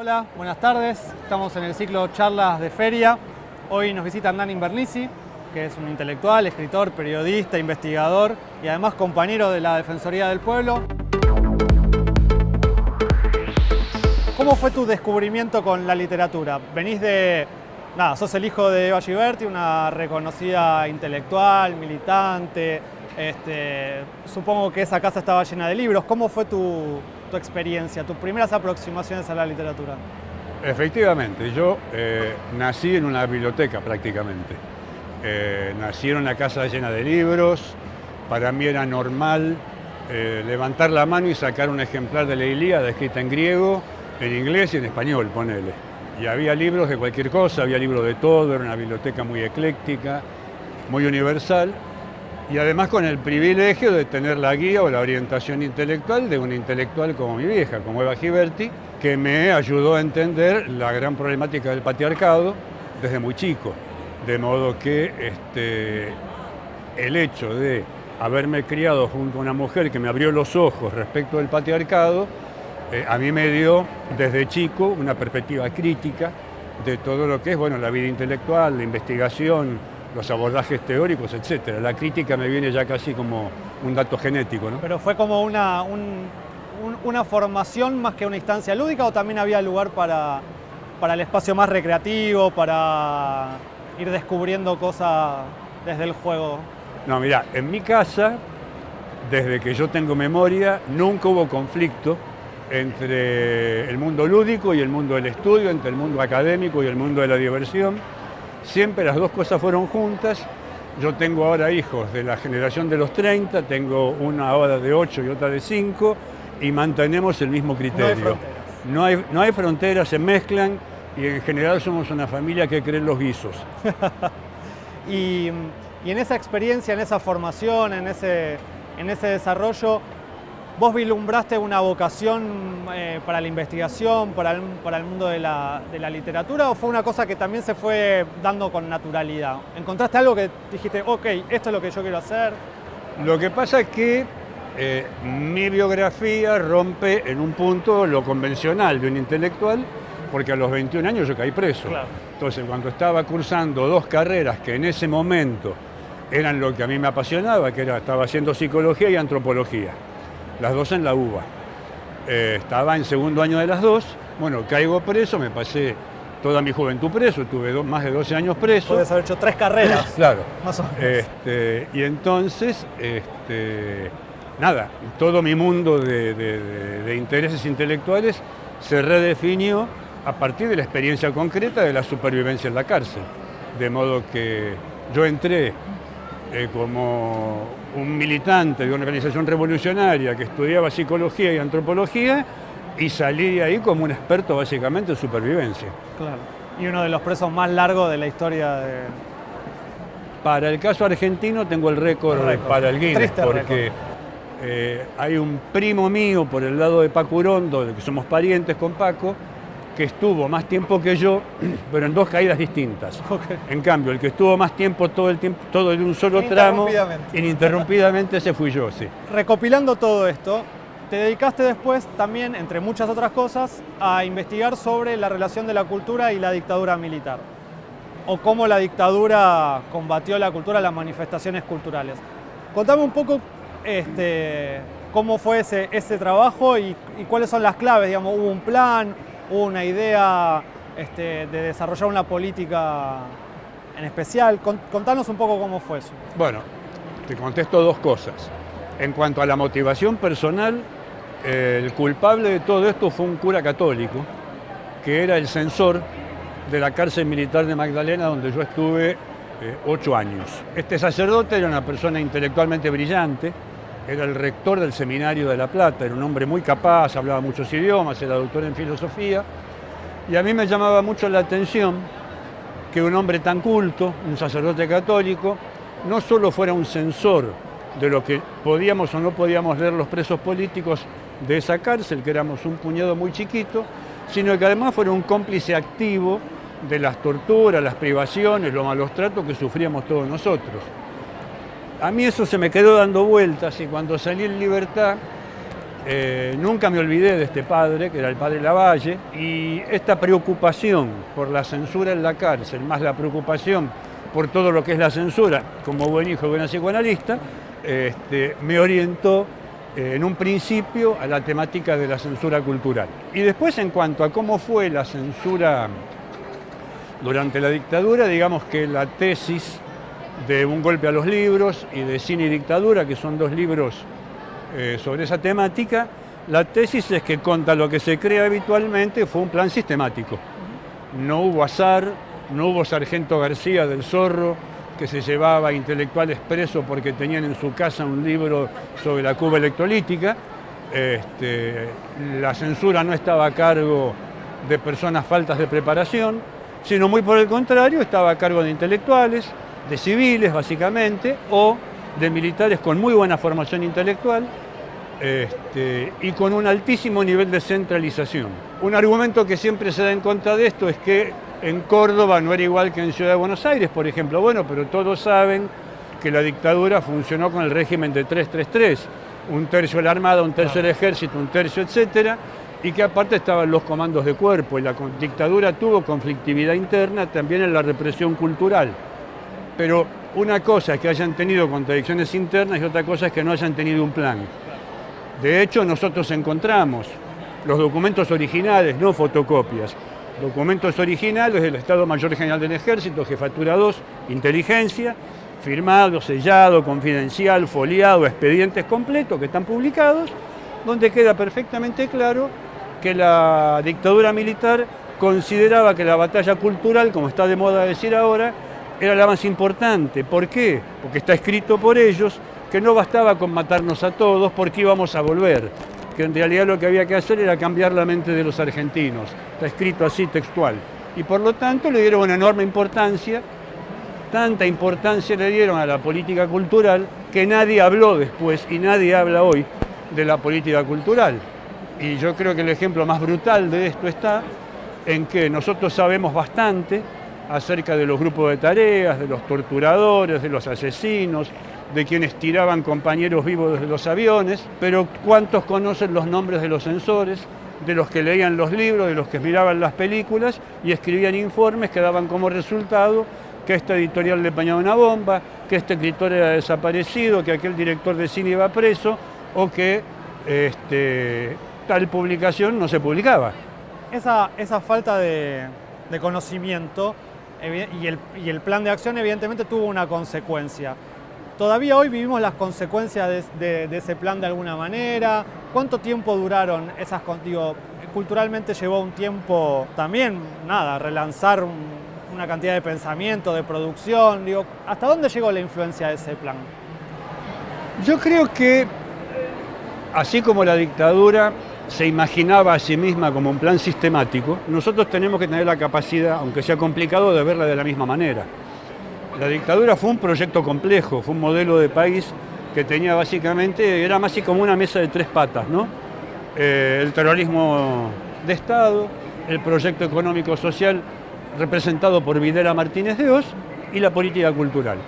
Hola, buenas tardes. Estamos en el ciclo Charlas de Feria. Hoy nos visita Hernán Invernizzi, que es un intelectual, escritor, periodista, investigador y además compañero de la Defensoría del Pueblo. ¿Cómo fue tu descubrimiento con la literatura? Venís de... sos el hijo de Eva Giberti, una reconocida intelectual, militante. Supongo que esa casa estaba llena de libros. ¿Cómo fue tu experiencia, tus primeras aproximaciones a la literatura? Efectivamente, yo nací en una biblioteca prácticamente. Nací en una casa llena de libros. Para mí era normal levantar la mano y sacar un ejemplar de la Ilíada escrita en griego, en inglés y en español, ponele. Y había libros de cualquier cosa, había libros de todo, era una biblioteca muy ecléctica, muy universal. Y además con el privilegio de tener la guía o la orientación intelectual de una intelectual como mi vieja, como Eva Giberti, que me ayudó a entender la gran problemática del patriarcado desde muy chico. De modo que el hecho de haberme criado junto a una mujer que me abrió los ojos respecto del patriarcado, a mí me dio desde chico una perspectiva crítica de todo lo que es la vida intelectual, la investigación, los abordajes teóricos, etc. La crítica me viene ya casi como un dato genético, ¿no? ¿Pero fue como una formación más que una instancia lúdica o también había lugar para el espacio más recreativo, para ir descubriendo cosas desde el juego? No, mirá, en mi casa, desde que yo tengo memoria, nunca hubo conflicto entre el mundo lúdico y el mundo del estudio, entre el mundo académico y el mundo de la diversión. Siempre las dos cosas fueron juntas. Yo tengo ahora hijos de la generación de los 30, tengo una ahora de 8 y otra de 5, y mantenemos el mismo criterio. No hay fronteras, se mezclan, y en general somos una familia que cree en los guisos. Y en esa experiencia, en esa formación, en ese desarrollo, ¿vos vislumbraste una vocación para la investigación, para el mundo de la literatura, o fue una cosa que también se fue dando con naturalidad? ¿Encontraste algo que dijiste, ok, esto es lo que yo quiero hacer? Lo que pasa es que mi biografía rompe en un punto lo convencional de un intelectual, porque a los 21 años yo caí preso. Claro. Entonces, cuando estaba cursando dos carreras que en ese momento eran lo que a mí me apasionaba, que estaba haciendo psicología y antropología, las dos en la UBA. Estaba en segundo año de las dos, caigo preso, me pasé toda mi juventud preso, tuve más de 12 años preso. Puedes haber hecho 3 carreras. Claro. Más o menos. Y entonces, todo mi mundo de intereses intelectuales se redefinió a partir de la experiencia concreta de la supervivencia en la cárcel. De modo que yo entré como un militante de una organización revolucionaria que estudiaba psicología y antropología, y salí de ahí como un experto básicamente en supervivencia. Claro. Y uno de los presos más largos de la historia de... Para el caso argentino tengo el récord para el Guinness, Triste porque hay un primo mío por el lado de Paco Urondo, de que somos parientes con Paco, que estuvo más tiempo que yo, pero en 2 caídas distintas. Okay. En cambio, el que estuvo más tiempo, todo en un solo tramo, ininterrumpidamente, ese fui yo, sí. Recopilando todo esto, te dedicaste después también, entre muchas otras cosas, a investigar sobre la relación de la cultura y la dictadura militar, o cómo la dictadura combatió la cultura, las manifestaciones culturales. Contame un poco cómo fue ese trabajo y cuáles son las claves, digamos, ¿hubo un plan? ¿Hubo una idea de desarrollar una política en especial? Contanos un poco cómo fue eso. Bueno, te contesto 2 cosas. En cuanto a la motivación personal, el culpable de todo esto fue un cura católico, que era el censor de la cárcel militar de Magdalena, donde yo estuve 8 años. Este sacerdote era una persona intelectualmente brillante, era el rector del seminario de La Plata, era un hombre muy capaz, hablaba muchos idiomas, era doctor en filosofía, y a mí me llamaba mucho la atención que un hombre tan culto, un sacerdote católico, no solo fuera un censor de lo que podíamos o no podíamos leer los presos políticos de esa cárcel, que éramos un puñado muy chiquito, sino que además fuera un cómplice activo de las torturas, las privaciones, los malos tratos que sufríamos todos nosotros. A mí eso se me quedó dando vueltas, y cuando salí en libertad Nunca me olvidé de este padre, que era el padre Lavalle, y esta preocupación por la censura en la cárcel, más la preocupación por todo lo que es la censura, como buen hijo de una psicoanalista, me orientó en un principio a la temática de la censura cultural. Y después, en cuanto a cómo fue la censura durante la dictadura, digamos que la tesis de Un golpe a los libros y de Cine y dictadura, que son dos libros sobre esa temática, la tesis es que contra lo que se cree habitualmente fue un plan sistemático. No hubo azar, no hubo sargento García del Zorro que se llevaba intelectuales presos porque tenían en su casa un libro sobre la Cuba electrolítica. La censura no estaba a cargo de personas faltas de preparación, sino muy por el contrario, estaba a cargo de intelectuales, de civiles básicamente, o de militares con muy buena formación intelectual y con un altísimo nivel de centralización. Un argumento que siempre se da en contra de esto es que en Córdoba no era igual que en Ciudad de Buenos Aires, por ejemplo. Bueno, pero todos saben que la dictadura funcionó con el régimen de 333, un tercio de la Armada, un tercio del Ejército, un tercio, etcétera, y que aparte estaban los comandos de cuerpo, y la dictadura tuvo conflictividad interna también en la represión cultural. Pero una cosa es que hayan tenido contradicciones internas y otra cosa es que no hayan tenido un plan. De hecho, nosotros encontramos los documentos originales, no fotocopias, documentos originales del Estado Mayor General del Ejército, Jefatura 2, Inteligencia, firmado, sellado, confidencial, foliado, expedientes completos que están publicados, donde queda perfectamente claro que la dictadura militar consideraba que la batalla cultural, como está de moda decir ahora, era la más importante. ¿Por qué? Porque está escrito por ellos que no bastaba con matarnos a todos porque íbamos a volver, que en realidad lo que había que hacer era cambiar la mente de los argentinos. Está escrito así textual. Y por lo tanto le dieron una enorme importancia, tanta importancia le dieron a la política cultural que nadie habló después y nadie habla hoy de la política cultural. Y yo creo que el ejemplo más brutal de esto está en que nosotros sabemos bastante acerca de los grupos de tareas, de los torturadores, de los asesinos, de quienes tiraban compañeros vivos desde los aviones, pero ¿cuántos conocen los nombres de los censores, de los que leían los libros, de los que miraban las películas y escribían informes que daban como resultado que esta editorial le apañaba una bomba, que este escritor era desaparecido, que aquel director de cine iba preso o que tal publicación no se publicaba? Esa falta de conocimiento y el plan de acción evidentemente tuvo una consecuencia. Todavía hoy vivimos las consecuencias de ese plan de alguna manera. ¿Cuánto tiempo duraron esas? Digo, culturalmente llevó un tiempo también, relanzar una cantidad de pensamiento, de producción. Digo, ¿hasta dónde llegó la influencia de ese plan? Yo creo que, así como la dictadura se imaginaba a sí misma como un plan sistemático, nosotros tenemos que tener la capacidad, aunque sea complicado, de verla de la misma manera. La dictadura fue un proyecto complejo, fue un modelo de país que tenía básicamente, era más como una mesa de tres patas, ¿no? El terrorismo de Estado, el proyecto económico social representado por Videla Martínez de Hoz y la política cultural.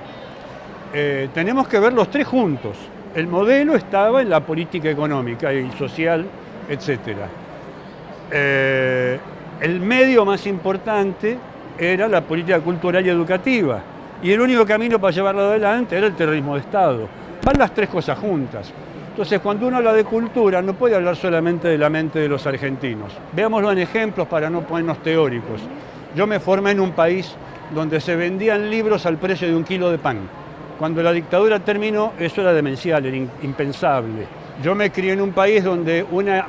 Tenemos que ver los tres juntos. El modelo estaba en la política económica y social, etc. El medio más importante era la política cultural y educativa. Y el único camino para llevarlo adelante era el terrorismo de Estado. Van las tres cosas juntas. Entonces, cuando uno habla de cultura, no puede hablar solamente de la mente de los argentinos. Veámoslo en ejemplos para no ponernos teóricos. Yo me formé en un país donde se vendían libros al precio de un kilo de pan. Cuando la dictadura terminó, eso era demencial, era impensable. Yo me crié en un país donde una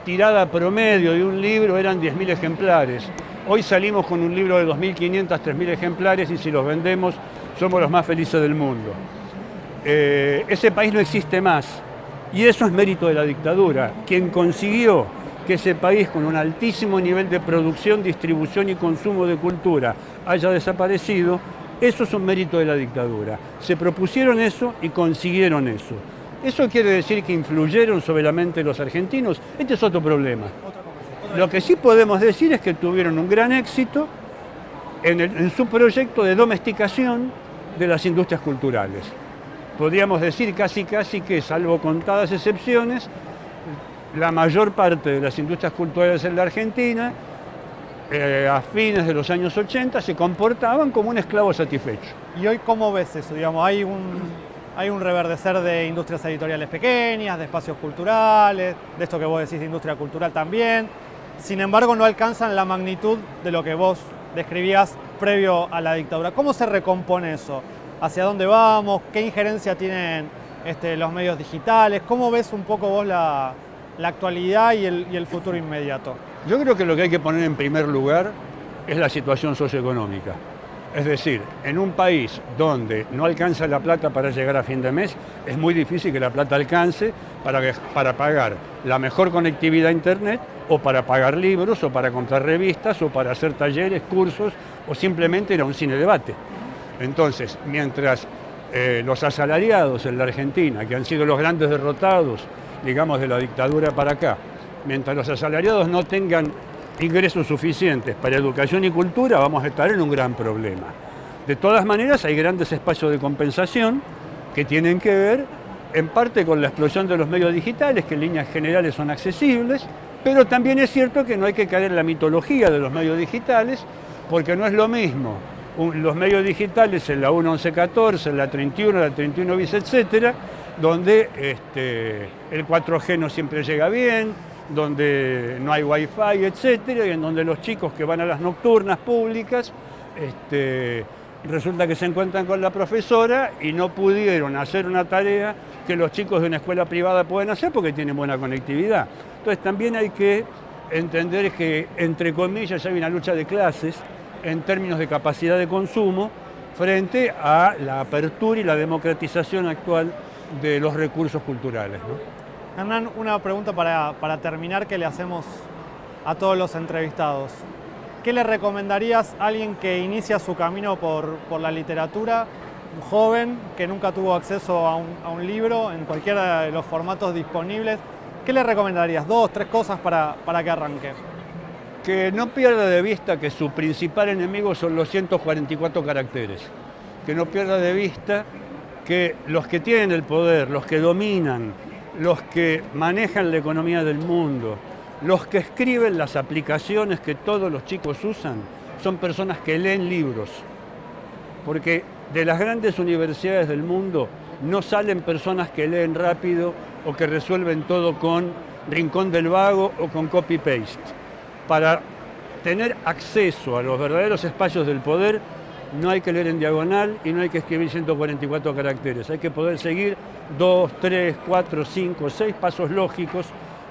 tirada promedio de un libro eran 10.000 ejemplares. Hoy salimos con un libro de 2.500, 3.000 ejemplares y si los vendemos somos los más felices del mundo. Ese país no existe más y eso es mérito de la dictadura. Quien consiguió que ese país con un altísimo nivel de producción, distribución y consumo de cultura haya desaparecido, eso es un mérito de la dictadura. Se propusieron eso y consiguieron eso. ¿Eso quiere decir que influyeron sobre la mente de los argentinos? Este es otro problema. Lo que sí podemos decir es que tuvieron un gran éxito en su proyecto de domesticación de las industrias culturales. Podríamos decir casi que, salvo contadas excepciones, la mayor parte de las industrias culturales en la Argentina, a fines de los años 80, se comportaban como un esclavo satisfecho. ¿Y hoy cómo ves eso? Digamos, hay un reverdecer de industrias editoriales pequeñas, de espacios culturales, de esto que vos decís de industria cultural también. Sin embargo, no alcanzan la magnitud de lo que vos describías previo a la dictadura. ¿Cómo se recompone eso? ¿Hacia dónde vamos? ¿Qué injerencia tienen los medios digitales? ¿Cómo ves un poco vos la actualidad y el futuro inmediato? Yo creo que lo que hay que poner en primer lugar es la situación socioeconómica. Es decir, en un país donde no alcanza la plata para llegar a fin de mes, es muy difícil que la plata alcance para pagar la mejor conectividad a Internet, o para pagar libros, o para comprar revistas, o para hacer talleres, cursos, o simplemente ir a un cine debate. Entonces, mientras los asalariados en la Argentina, que han sido los grandes derrotados, digamos, de la dictadura para acá, mientras los asalariados no tengan ingresos suficientes para educación y cultura, vamos a estar en un gran problema. De todas maneras, hay grandes espacios de compensación que tienen que ver en parte con la explosión de los medios digitales, que en líneas generales son accesibles, pero también es cierto que no hay que caer en la mitología de los medios digitales, porque no es lo mismo los medios digitales en la 1.11.14, en la 31, la 31 bis, etcétera, donde el 4G no siempre llega bien, donde no hay wifi, etcétera, y en donde los chicos que van a las nocturnas públicas resulta que se encuentran con la profesora y no pudieron hacer una tarea que los chicos de una escuela privada pueden hacer porque tienen buena conectividad. Entonces también hay que entender que, entre comillas, hay una lucha de clases en términos de capacidad de consumo frente a la apertura y la democratización actual de los recursos culturales, ¿no? Hernán, una pregunta para terminar que le hacemos a todos los entrevistados. ¿Qué le recomendarías a alguien que inicia su camino por la literatura, un joven que nunca tuvo acceso a un libro en cualquiera de los formatos disponibles? ¿Qué le recomendarías? 2, 3 cosas para que arranque. Que no pierda de vista que su principal enemigo son los 144 caracteres. Que no pierda de vista que los que tienen el poder, los que dominan, los que manejan la economía del mundo, los que escriben las aplicaciones que todos los chicos usan, son personas que leen libros. Porque de las grandes universidades del mundo no salen personas que leen rápido o que resuelven todo con Rincón del Vago o con copy-paste. Para tener acceso a los verdaderos espacios del poder, no hay que leer en diagonal y no hay que escribir 144 caracteres. Hay que poder seguir 2, 3, 4, 5, 6 pasos lógicos,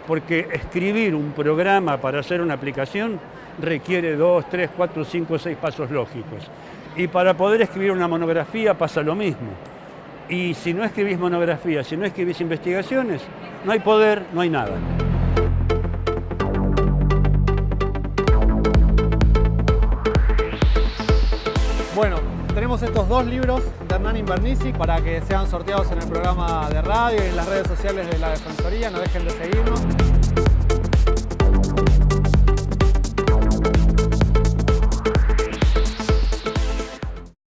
porque escribir un programa para hacer una aplicación requiere 2, 3, 4, 5, 6 pasos lógicos. Y para poder escribir una monografía pasa lo mismo. Y si no escribís monografías, si no escribís investigaciones, no hay poder, no hay nada. Bueno, tenemos estos 2 libros de Hernán Invernizzi para que sean sorteados en el programa de radio y en las redes sociales de la Defensoría. No dejen de seguirnos.